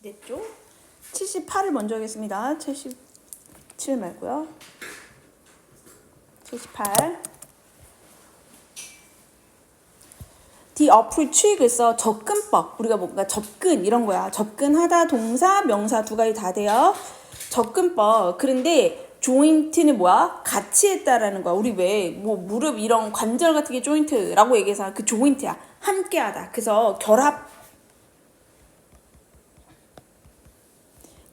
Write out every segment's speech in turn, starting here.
냈죠? 78을 먼저 하겠습니다. 77 말고요. 78. The approach 그래서 접근법. 우리가 뭔가 접근 이런 거야. 접근하다 동사, 명사 두 가지 다 돼요. 접근법. 그런데 joint는 뭐야? 같이 했다라는 거야. 우리 왜 뭐 무릎 이런 관절 같은 게 joint라고 얘기해서 그 joint야. 함께하다. 그래서 결합.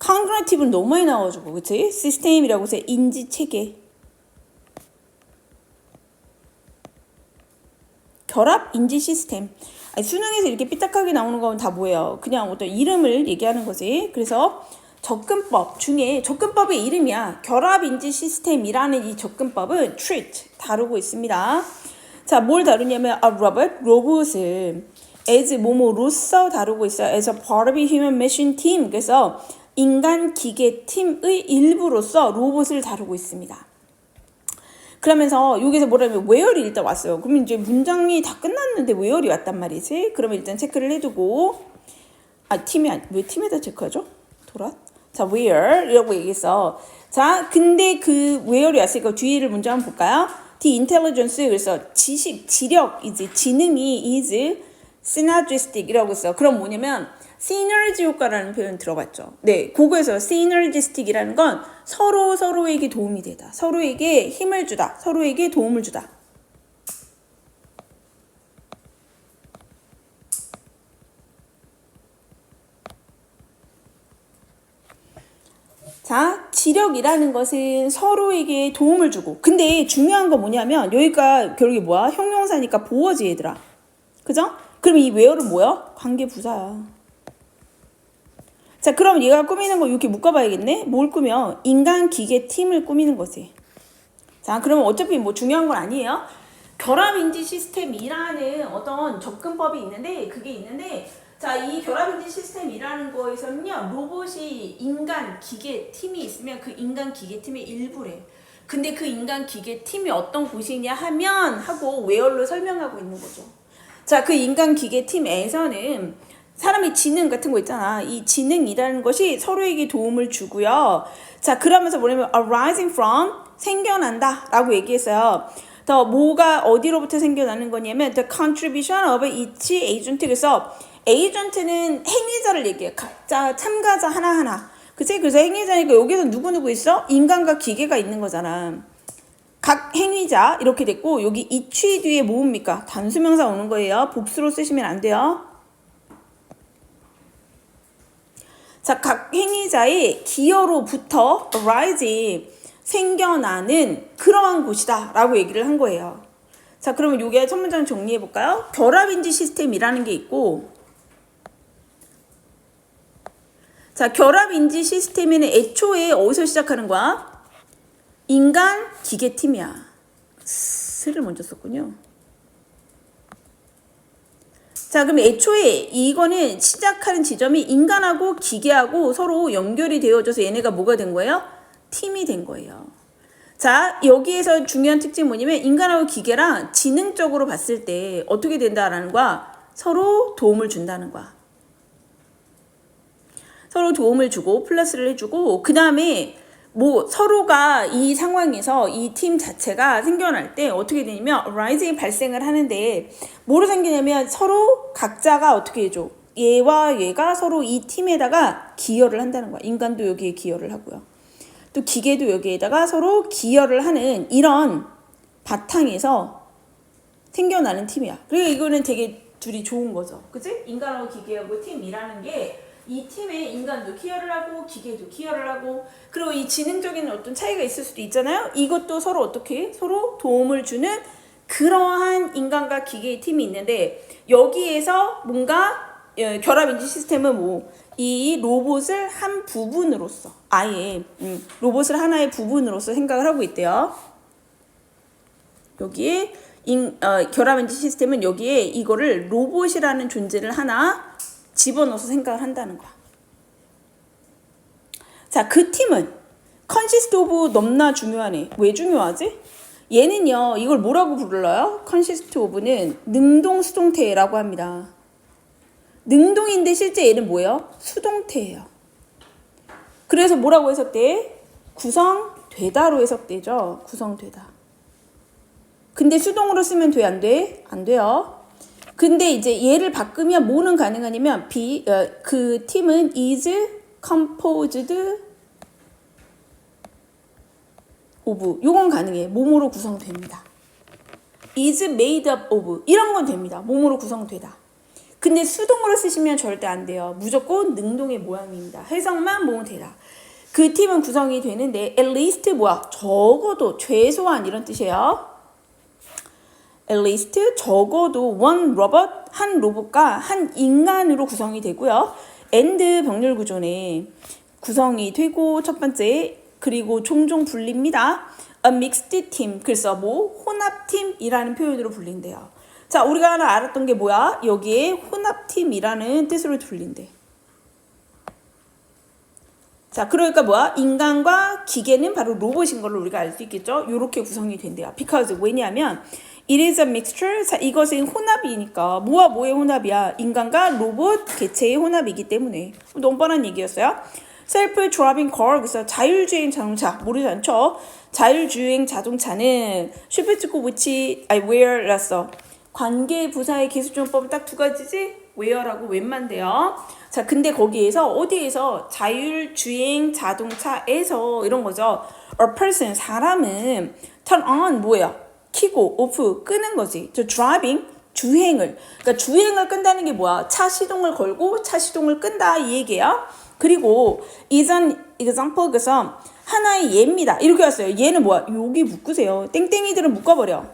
congruentive는 너무 많이 나와가지고 그치? 시스템이라고 해서 인지 체계. 결합 인지 시스템. 아니, 수능에서 이렇게 삐딱하게 나오는 건 다 뭐예요? 그냥 어떤 이름을 얘기하는 거지. 그래서 접근법 중에 접근법의 이름이야. 결합 인지 시스템이라는 이 접근법은 treat 다루고 있습니다. 자, 뭘 다루냐면 a robot 로봇을 as 뭐뭐로서 다루고 있어요. as a part of a human machine team. 그래서 인간 기계 팀의 일부로서 로봇을 다루고 있습니다. 그러면서 여기서 뭐라면 where이 일단 왔어요. 그러면 이제 문장이 다 끝났는데 where이 왔단 말이지. 그러면 일단 체크를 해두고 왜 팀에다 체크하죠? 자, where 이라고 얘기했어. 자, 근데 그 where이 왔으니까 뒤를 먼저 한번 볼까요? The intelligence 그래서 지식, 지력이지 지능이 is synergistic이라고 했어. 그럼 뭐냐면 시너지 효과라는 표현 들어봤죠? 네, 그거에서 synergistic이라는 건 서로에게 도움이 되다. 서로에게 힘을 주다. 서로에게 도움을 주다. 자, 지력이라는 것은 서로에게 도움을 주고. 근데 중요한 건 뭐냐면 여기가 결국에 뭐야? 형용사니까 보어지 얘들아. 그죠? 그럼 이 where는 뭐야? 관계부사야. 자, 그럼 얘가 꾸미는 거 이렇게 묶어봐야겠네? 뭘 꾸며? 인간 기계 팀을 꾸미는 거지. 자, 그러면 어차피 뭐 중요한 건 아니에요. 결합인지 시스템이라는 어떤 접근법이 있는데, 자, 이 결합인지 시스템이라는 거에서는요, 로봇이 인간 기계 팀이 있으면 그 인간 기계 팀의 일부래. 근데 그 인간 기계 팀이 어떤 곳이냐 하고 where로 설명하고 있는 거죠. 자, 그 인간 기계 팀에서는 사람의 지능 같은 거 있잖아. 이 지능이라는 것이 서로에게 도움을 주고요. 자, 그러면서 뭐냐면 arising from 생겨난다 라고 얘기했어요. 더 뭐가 어디로부터 생겨나는 거냐면 the contribution of each agent. 그래서 agent는 행위자를 얘기해. 각자 참가자 하나하나. 그치? 그래서 행위자니까 여기서 누구 있어? 인간과 기계가 있는 거잖아. 각 행위자 이렇게 됐고 여기 each 뒤에 뭡니까? 단수명사 오는 거예요. 복수로 쓰시면 안 돼요. 자, 각 행위자의 기여로부터 arise 생겨나는 그러한 곳이다 라고 얘기를 한 거예요. 자, 그러면 요게 첫 문장 정리해 볼까요? 결합인지 시스템이라는 게 있고, 자, 결합인지 시스템에는 애초에 어디서 시작하는 거야? 인간 기계팀이야. 스를 먼저 썼군요. 자, 그럼 애초에 이거는 시작하는 지점이 인간하고 기계하고 서로 연결이 되어져서 얘네가 뭐가 된 거예요? 팀이 된 거예요. 자, 여기에서 중요한 특징이 뭐냐면 인간하고 기계랑 지능적으로 봤을 때 어떻게 된다라는 거야? 서로 도움을 준다는 거야. 서로 도움을 주고 플러스를 해주고 그 다음에 뭐 서로가 이 상황에서 이 팀 자체가 생겨날 때 어떻게 되냐면 rising이 발생을 하는데 뭐로 생기냐면 서로 각자가 어떻게 해줘? 얘와 얘가 서로 이 팀에다가 기여를 한다는 거야. 인간도 여기에 기여를 하고요. 또 기계도 여기에다가 서로 기여를 하는 이런 바탕에서 생겨나는 팀이야. 그러니까 이거는 되게 둘이 좋은 거죠. 그치? 인간하고 기계하고 팀이라는 게 이 팀에 인간도 기여를 하고 기계도 기여를 하고 그리고 이 지능적인 어떤 차이가 있을 수도 있잖아요. 이것도 서로 어떻게 서로 도움을 주는 그러한 인간과 기계의 팀이 있는데 여기에서 뭔가 결합인지 시스템은 뭐 이 로봇을 한 부분으로서 아예 로봇을 하나의 부분으로서 생각을 하고 있대요. 여기에 결합인지 시스템은 여기에 이거를 로봇이라는 존재를 하나 집어넣어서 생각을 한다는 거야. 자, 그 팀은 consist of 넘나 중요하네. 왜 중요하지? 얘는요, 이걸 뭐라고 불러요? consist of는 능동수동태라고 합니다. 능동인데 실제 얘는 뭐예요? 수동태예요. 그래서 뭐라고 해석돼? 구성되다로 해석되죠. 구성되다. 근데 수동으로 쓰면 돼? 안 돼? 안 돼요. 근데 이제 얘를 바꾸면 뭐는 가능하냐면 그 팀은 is composed of 요건 가능해. 몸으로 구성됩니다. is made up of 이런 건 됩니다. 몸으로 구성되다. 근데 수동으로 쓰시면 절대 안 돼요. 무조건 능동의 모양입니다. 해석만 보면 되다. 그 팀은 구성이 되는데 at least 뭐야? 적어도 최소한 이런 뜻이에요. at least 적어도 one robot 한 로봇과 한 인간으로 구성이 되고요. and 병렬 구조네. 구성이 되고 첫 번째 그리고 종종 불립니다. a mixed team 그래서 뭐 혼합팀이라는 표현으로 불린대요. 자, 우리가 하나 알았던 게 뭐야? 여기에 혼합팀이라는 뜻으로 불린대. 자, 그러니까 뭐야? 인간과 기계는 바로 로봇인 걸로 우리가 알 수 있겠죠? 이렇게 구성이 된대요. Because 왜냐하면 it is a mixture. 자, 이것은 혼합이니까 뭐와 뭐의 혼합이야? 인간과 로봇 개체의 혼합이기 때문에. 너무 뻔한 얘기였어요. self-driving car 그래서 자율주행 자동차 모르지 않죠? 자율주행 자동차는 슈페츠코 위치 where라서 관계 부사의 기술조용법은 딱 두 가지지? where라고 웬만 돼요. 자, 근데 거기에서 어디에서 자율주행 자동차에서 이런 거죠. A person 사람은 turn on 뭐예요? 키고 off 끄는 거지. 저 driving 주행을 그러니까 주행을 끈다는 게 뭐야? 차 시동을 걸고 차 시동을 끈다 이 얘기야. 그리고 is an example 그래서 하나의 예입니다. 이렇게 왔어요. 얘는 뭐야? 여기 묶으세요. 땡땡이들은 묶어버려.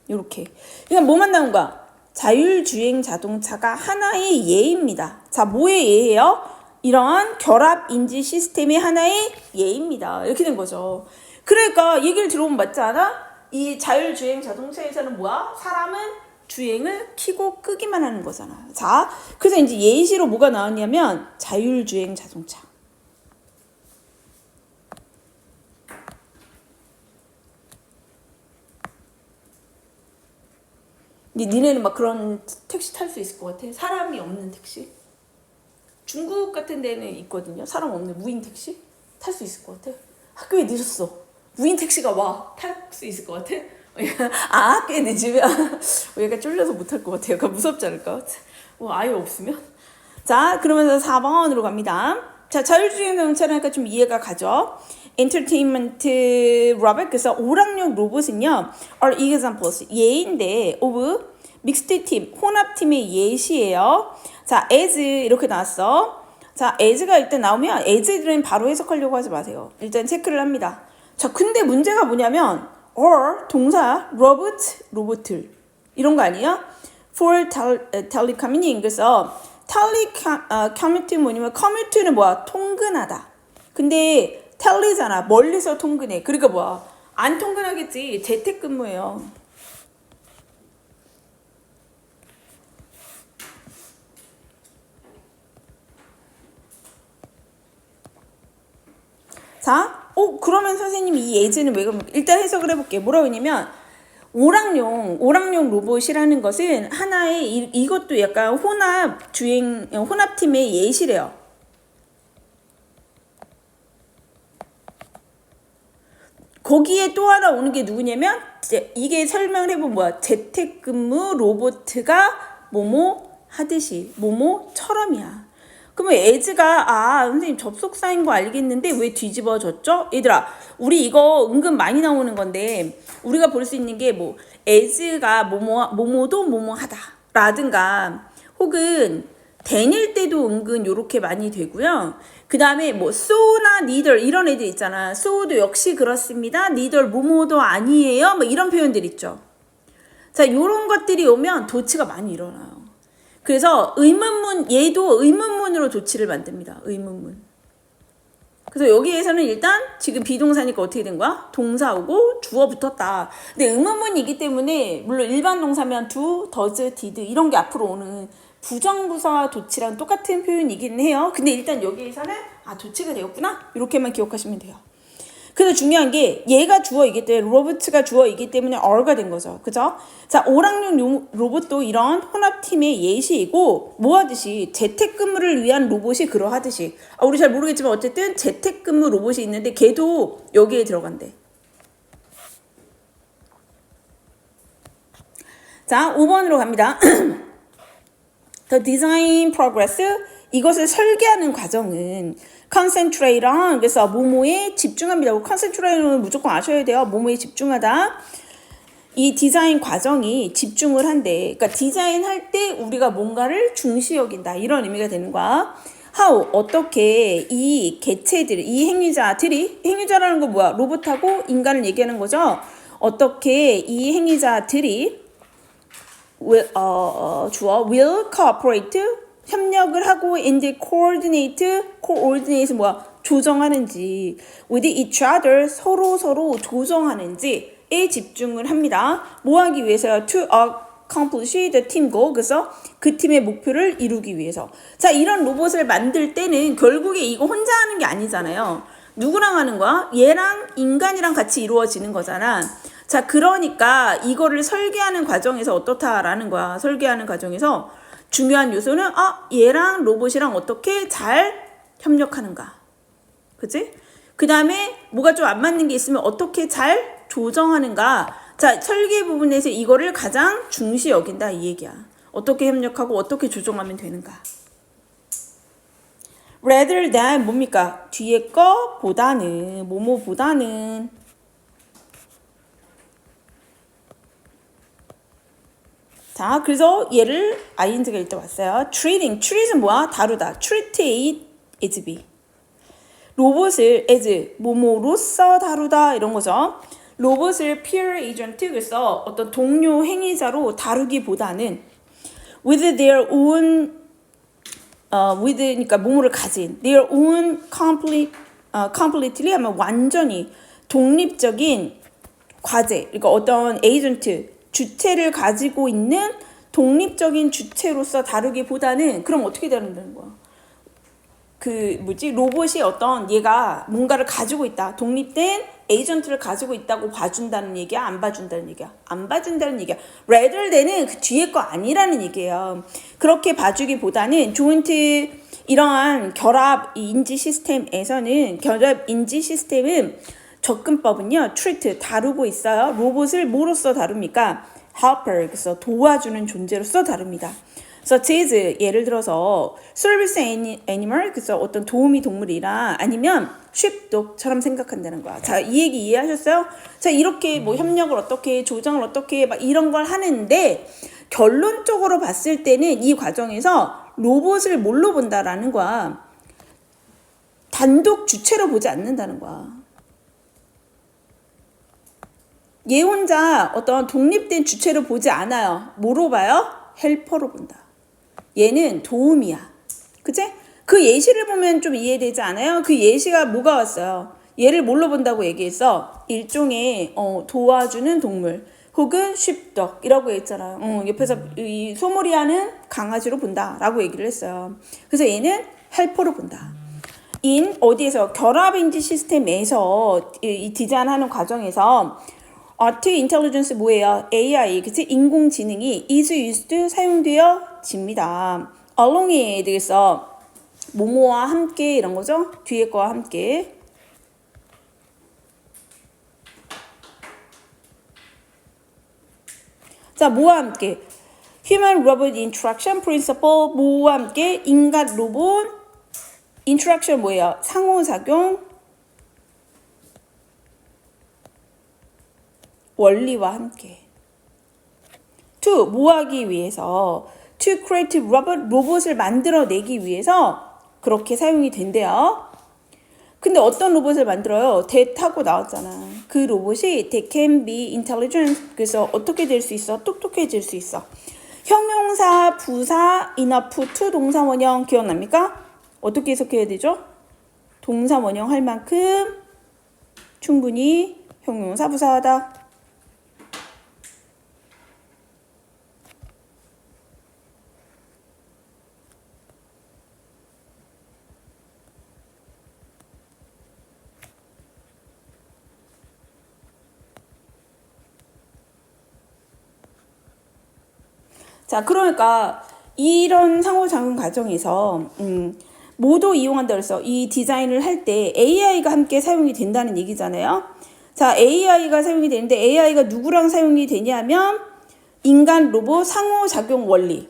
이렇게. 그러니까 뭐만 나온 거야? 자율주행 자동차가 하나의 예입니다. 자, 뭐의 예예요? 이러한 결합 인지 시스템의 하나의 예입니다. 이렇게 된 거죠. 그러니까 얘기를 들어보면 맞지 않아? 이 자율주행 자동차에서는 뭐야? 사람은 주행을 켜고 끄기만 하는 거잖아. 자, 그래서 이제 예시로 뭐가 나왔냐면 자율주행 자동차. 니네는 막 그런 택시 탈 수 있을 것 같아? 사람이 없는 택시? 중국 같은 데는 있거든요. 사람 없는 무인 택시? 탈 수 있을 것 같아? 학교에 늦었어. 무인 택시가 와. 탈 수 있을 것 같아? 아, 꽤 늦으면 얘가 쫄려서 못할 것 같아요. 약간 무섭지 않을까? 뭐 아예 없으면? 자, 그러면서 4번으로 갑니다. 자, 자율주행 자동차니까 좀 이해가 가죠? Entertainment robot 그래서 오락용 로봇은요 are examples 예인데 of mixed team 혼합팀의 예시예요. 자, as 이렇게 나왔어. 자, as가 일단 나오면 as들은 바로 해석하려고 하지 마세요. 일단 체크를 합니다. 자, 근데 문제가 뭐냐면 or 동사 로봇을 이런 거 아니야? for telecommuting 그래서 commute 뭐냐면 commute는 뭐야? 통근하다. 근데 텔리잖아. 멀리서 통근해. 그러니까 뭐야? 안 통근하겠지. 재택근무예요. 자, 그러면 선생님이 이 예제는 왜 그럽니까? 일단 해석을 해볼게요. 뭐라고 했냐면 오락용 로봇이라는 것은 하나의 이것도 약간 혼합팀의 예시래요. 거기에 또 하나 오는 게 누구냐면 이게 설명을 해보면 뭐야? 재택근무 로봇가 뭐뭐 하듯이 뭐뭐처럼이야. 그러면 as가 선생님 접속사인 거 알겠는데 왜 뒤집어졌죠? 얘들아 우리 이거 은근 많이 나오는 건데 우리가 볼 수 있는 게 뭐 as가 뭐뭐도 뭐뭐하다 라든가 혹은 다닐 때도 은근 요렇게 많이 되고요. 그 다음에 뭐 so나 neither 이런 애들 있잖아. so도 역시 그렇습니다. neither 뭐뭐도 아니에요. 뭐 이런 표현들 있죠. 자, 요런 것들이 오면 도치가 많이 일어나요. 그래서 얘도 의문문으로 도치를 만듭니다. 의문문. 그래서 여기에서는 일단 지금 비동사니까 어떻게 된 거야? 동사 오고 주어 붙었다. 근데 의문문이기 때문에 물론 일반 동사면 do, does, did 이런 게 앞으로 오는 부정부사 도치랑 똑같은 표현이긴 해요. 근데 일단 여기에서는 도치가 되었구나 이렇게만 기억하시면 돼요. 그래서 중요한 게 얘가 주어이기 때문에 로봇가 주어이기 때문에 어가 된 거죠. 그죠? 자, 오락용 로봇도 이런 혼합팀의 예시이고 뭐 하듯이 재택근무를 위한 로봇이 그러하듯이 우리 잘 모르겠지만 어쨌든 재택근무 로봇이 있는데 걔도 여기에 들어간대. 자, 5번으로 갑니다. The design progress 이것을 설계하는 과정은 concentrate on 그래서 뭐뭐에 집중합니다. concentrate는 무조건 아셔야 돼요. 뭐뭐에 집중하다. 이 디자인 과정이 집중을 한대. 그러니까 디자인할 때 우리가 뭔가를 중시 여긴다. 이런 의미가 되는 거야. how 어떻게 이 개체들, 이 행위자들이 행위자라는 거 뭐야? 로봇하고 인간을 얘기하는 거죠. 어떻게 이 행위자들이 will cooperate 협력을 하고 and coordinate 뭐야? 조정하는지 with each other 서로 조정하는지에 집중을 합니다. 뭐 하기 위해서요? To accomplish the team goal 그래서 그 팀의 목표를 이루기 위해서. 자, 이런 로봇을 만들 때는 결국에 이거 혼자 하는 게 아니잖아요. 누구랑 하는 거야? 얘랑 인간이랑 같이 이루어지는 거잖아. 자, 그러니까 이거를 설계하는 과정에서 어떻다라는 거야. 설계하는 과정에서 중요한 요소는 얘랑 로봇이랑 어떻게 잘 협력하는가. 그치? 그 다음에 뭐가 좀 안 맞는 게 있으면 어떻게 잘 조정하는가. 자, 설계 부분에서 이거를 가장 중시 여긴다 이 얘기야. 어떻게 협력하고 어떻게 조정하면 되는가. rather than 뭡니까? 뒤에 거 보다는 뭐뭐보다는 자, 그래서 얘를 ing가 일단 왔어요. treat은 뭐야? 다루다. treat A as B. 로봇을 as 뭐뭐로서 다루다 이런 거죠. 로봇을 peer agent 그래서 어떤 동료 행위자로 다루기보다는 with their own with 그러니까 뭐뭐를 가진 their own completely 하면 완전히 독립적인 과제 그러니까 어떤 에이전트 주체를 가지고 있는 독립적인 주체로서 다루기보다는 그럼 어떻게 다룬다는 거야? 로봇이 어떤 얘가 뭔가를 가지고 있다. 독립된 에이전트를 가지고 있다고 봐준다는 얘기야? 안 봐준다는 얘기야? 안 봐준다는 얘기야. rather than은 그 뒤에 거 아니라는 얘기예요. 그렇게 봐주기보다는 조인트 이러한 결합 인지 시스템에서는 결합 인지 시스템은 접근법은요. treat 다루고 있어요. 로봇을 뭐로써 다룹니까? helper 그래서 도와주는 존재로서 다룹니다. such as 예를 들어서 service animal 그래서 어떤 도우미 동물이라 아니면 sheepdog처럼 생각한다는 거야. 자, 이 얘기 이해하셨어요? 자, 이렇게 뭐 협력을 어떻게 조정을 어떻게 막 이런 걸 하는데 결론적으로 봤을 때는 이 과정에서 로봇을 뭘로 본다라는 거야. 단독 주체로 보지 않는다는 거야. 얘 혼자 어떤 독립된 주체로 보지 않아요. 뭐로 봐요? 헬퍼로 본다. 얘는 도움이야. 그치? 그 예시를 보면 좀 이해되지 않아요? 그 예시가 뭐가 왔어요? 얘를 뭘로 본다고 얘기했어? 일종의 도와주는 동물 혹은 쉽덕이라고 했잖아요. 옆에서 이 소몰이하는 강아지로 본다라고 얘기를 했어요. 그래서 얘는 헬퍼로 본다. 어디에서 결합인지 시스템에서 이 디자인하는 과정에서 Artificial Intelligence 뭐예요? AI, 그치? 인공지능이 is used 사용되어집니다. along에 되겠어. 뭐뭐와 함께 이런 거죠? 뒤에 거와 함께. 자, 뭐와 함께? Human Robot Interaction Principle 뭐와 함께? 인간 로봇 Interaction 뭐예요? 상호작용 원리와 함께. to 뭐 하기 위해서 to create robot 로봇을 만들어내기 위해서 그렇게 사용이 된대요. 근데 어떤 로봇을 만들어요? that 하고 나왔잖아. 그 로봇이 that can be intelligent 그래서 어떻게 될 수 있어? 똑똑해질 수 있어. 형용사, 부사, enough to 동사 원형 기억납니까? 어떻게 해석해야 되죠? 동사 원형 할 만큼 충분히 형용사, 부사하다. 자, 그러니까 이런 상호작용 과정에서 모두 이용한다 그래서 이 디자인을 할 때 AI가 함께 사용이 된다는 얘기잖아요. 자, AI가 사용이 되는데 AI가 누구랑 사용이 되냐면 인간 로봇 상호작용 원리.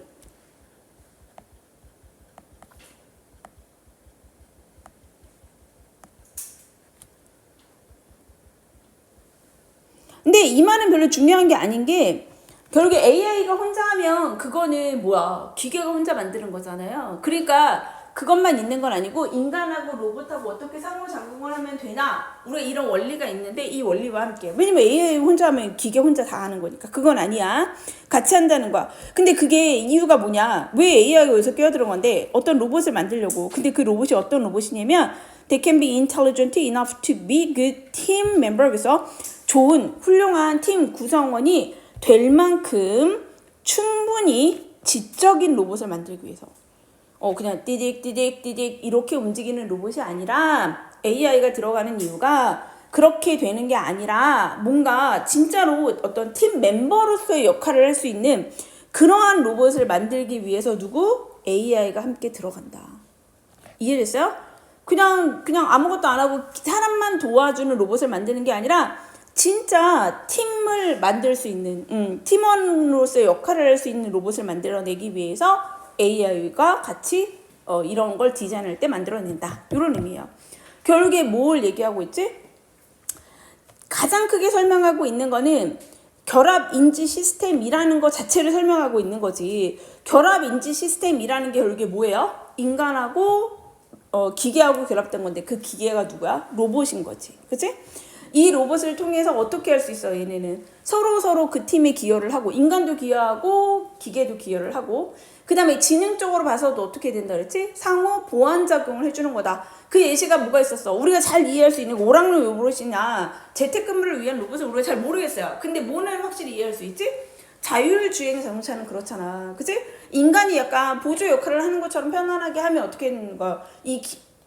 근데 이 말은 별로 중요한 게 아닌 게 결국에 AI가 혼자 하면 그거는 뭐야? 기계가 혼자 만드는 거잖아요. 그러니까 그것만 있는 건 아니고 인간하고 로봇하고 어떻게 상호작용을 하면 되나? 우리가 이런 원리가 있는데 이 원리와 함께. 왜냐면 AI 혼자 하면 기계 혼자 다 하는 거니까. 그건 아니야. 같이 한다는 거야. 근데 그게 이유가 뭐냐? 왜 AI가 여기서 끼어들은 건데 어떤 로봇을 만들려고. 근데 그 로봇이 어떤 로봇이냐면 They can be intelligent enough to be good team member. 그래서 좋은 훌륭한 팀 구성원이 될 만큼 충분히 지적인 로봇을 만들기 위해서 그냥 띠딕 이렇게 움직이는 로봇이 아니라 AI가 들어가는 이유가 그렇게 되는 게 아니라 뭔가 진짜로 어떤 팀 멤버로서의 역할을 할 수 있는 그러한 로봇을 만들기 위해서 누구? AI가 함께 들어간다. 이해됐어요? 그냥 아무것도 안 하고 사람만 도와주는 로봇을 만드는 게 아니라 진짜 팀을 만들 수 있는 팀원으로서의 역할을 할 수 있는 로봇을 만들어내기 위해서 AI가 같이 이런 걸 디자인할 때 만들어낸다. 이런 의미예요. 결국에 뭘 얘기하고 있지? 가장 크게 설명하고 있는 거는 결합인지 시스템이라는 것 자체를 설명하고 있는 거지. 결합인지 시스템이라는 게 결국에 뭐예요? 인간하고 기계하고 결합된 건데 그 기계가 누구야? 로봇인 거지. 그치? 이 로봇을 통해서 어떻게 할 수 있어? 얘네는 서로 그 팀에 기여를 하고 인간도 기여하고 기계도 기여를 하고 그 다음에 지능적으로 봐서도 어떻게 된다 그랬지? 상호 보완작용을 해주는 거다. 그 예시가 뭐가 있었어? 우리가 잘 이해할 수 있는 오락용 로봇이냐 재택근무를 위한 로봇을 우리가 잘 모르겠어요. 근데 뭐는 확실히 이해할 수 있지? 자율주행 자동차는 그렇잖아. 그치? 인간이 약간 보조 역할을 하는 것처럼 편안하게 하면 어떻게 되는 거야?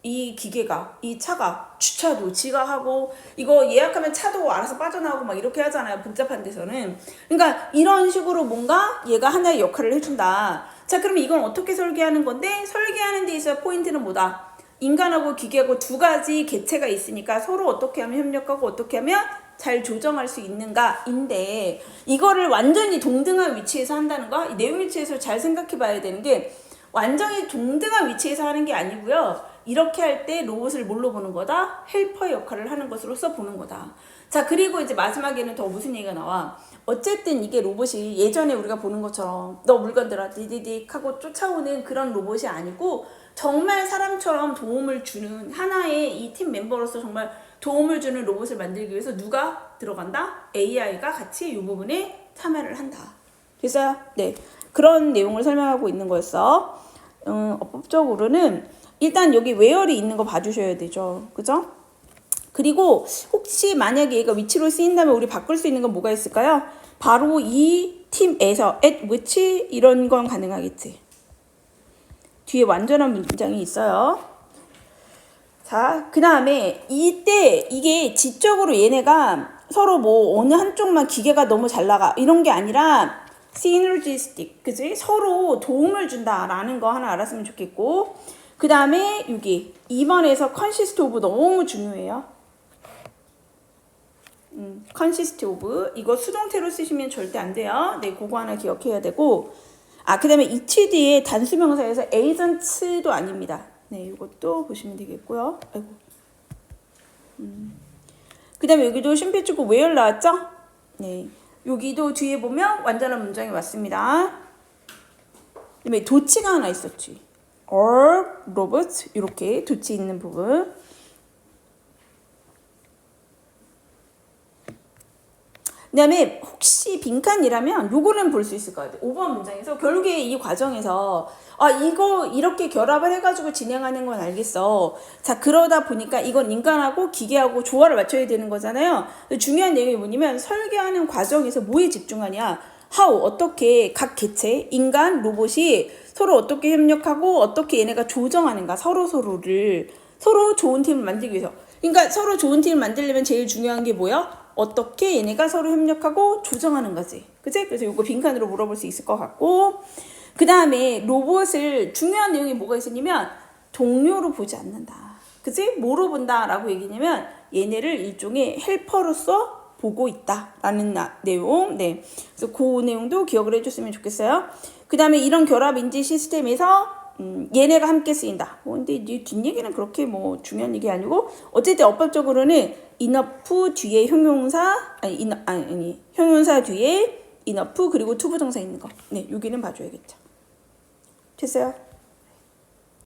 이 기계가, 이 차가, 주차도 지가 하고, 이거 예약하면 차도 알아서 빠져나오고 막 이렇게 하잖아요. 복잡한 데서는. 그러니까 이런 식으로 뭔가 얘가 하나의 역할을 해준다. 자, 그러면 이건 어떻게 설계하는 건데? 설계하는 데 있어서 포인트는 뭐다? 인간하고 기계하고 두 가지 개체가 있으니까 서로 어떻게 하면 협력하고 어떻게 하면 잘 조정할 수 있는가인데, 이거를 완전히 동등한 위치에서 한다는 거, 이 내용 위치에서 잘 생각해 봐야 되는 게, 완전히 동등한 위치에서 하는 게 아니고요. 이렇게 할 때 로봇을 뭘로 보는 거다? 헬퍼 역할을 하는 것으로서 보는 거다. 자, 그리고 이제 마지막에는 더 무슨 얘기가 나와? 어쨌든 이게 로봇이 예전에 우리가 보는 것처럼 너 물건 들어 디디딕 하고 쫓아오는 그런 로봇이 아니고 정말 사람처럼 도움을 주는 하나의 이 팀 멤버로서 정말 도움을 주는 로봇을 만들기 위해서 누가 들어간다? AI가 같이 이 부분에 참여를 한다. 됐어요? 네. 그런 내용을 설명하고 있는 거였어. 법적으로는 일단 여기 웨어리 있는 거 봐주셔야 되죠. 그죠? 그리고 혹시 만약에 얘가 위치로 쓰인다면 우리 바꿀 수 있는 건 뭐가 있을까요? 바로 이 팀에서 at which 이런 건 가능하겠지. 뒤에 완전한 문장이 있어요. 자, 그 다음에 이때 이게 지적으로 얘네가 서로 뭐 어느 한쪽만 기계가 너무 잘 나가 이런 게 아니라 synergistic, 그지? 서로 도움을 준다라는 거 하나 알았으면 좋겠고, 그 다음에 여기 2번에서 consist of 너무 중요해요. consist of 이거 수동태로 쓰시면 절대 안 돼요. 네, 그거 하나 기억해야 되고, 그 다음에 each 뒤에 단수명사에서 agents도 아닙니다. 네, 이것도 보시면 되겠고요. 아이고. 그 다음에 여기도 쉼표치고 where 나왔죠? 네. 여기도 뒤에 보면 완전한 문장이 왔습니다. 그 다음에 도치가 하나 있었지. or robots 이렇게 도치 있는 부분. 그 다음에 혹시 빈칸이라면 요거는 볼 수 있을 것 같아요. 5번 문장에서 결국에 이 과정에서 이거 이렇게 결합을 해가지고 진행하는 건 알겠어. 자, 그러다 보니까 이건 인간하고 기계하고 조화를 맞춰야 되는 거잖아요. 중요한 내용이 뭐냐면 설계하는 과정에서 뭐에 집중하냐. how, 어떻게 각 개체, 인간, 로봇이 서로 어떻게 협력하고 어떻게 얘네가 조정하는가. 서로 좋은 팀을 만들기 위해서. 그러니까 서로 좋은 팀을 만들려면 제일 중요한 게 뭐야? 어떻게 얘네가 서로 협력하고 조정하는 거지. 그치? 그래서 이거 빈칸으로 물어볼 수 있을 것 같고, 그 다음에 로봇을 중요한 내용이 뭐가 있었냐면 동료로 보지 않는다. 그치? 뭐로 본다라고 얘기냐면 얘네를 일종의 헬퍼로서 보고 있다라는 내용. 네. 그래서 그 내용도 기억을 해줬으면 좋겠어요. 그 다음에 이런 결합 인지 시스템에서 얘네가 함께 쓰인다. 근데 이 뒷얘기는 그렇게 뭐 중요한 얘기 아니고 어쨌든 어법적으로는 enough 뒤에 형용사 아니 형용사 뒤에 enough 그리고 to 부정사 있는 거. 네, 여기는 봐줘야겠죠. 됐어요.